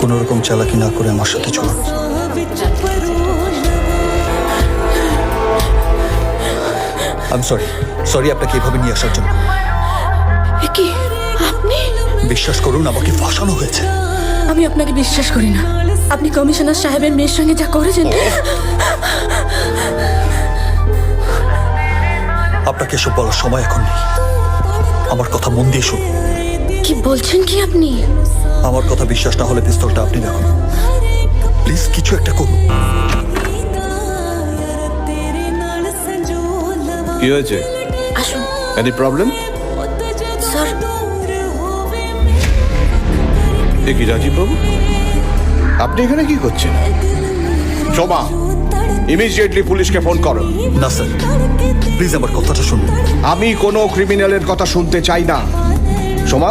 কোনো রকম চালাকি না করে আমার সাথে চলুন। আই সরি আপনাকে এভাবে নিয়ে আসার জন্য। কি আপনি? বিশ্বাস করুন, আমাকে ফাঁসানো হয়েছে। আমি আপনাকে বিশ্বাস করি না। আপনি কমিশনার সাহেবের মেয়ের সঙ্গে যা করেছেন। আপনাকে এসব বলার সময় এখন নেই। আমার কথা মন দিয়ে শুনুন। কি বলছেন কি আপনি? আমার কথা বিশ্বাস না হলে পিস্তলটা আপনি রাখুন। প্লিজ কিছু একটা করুন। কি হয়েছে? আসুন এনি প্রবলেম? স্যার। এ কি রাজীব বাবু, আপনি এখানে কি করছেন? শোভা, ইমিডিয়েটলি পুলিশকে ফোন করো। না স্যার, প্লিজ আমার কথাটা শুনুন। আমি কোনো ক্রিমিনালের কথা শুনতে চাই না। সোমা,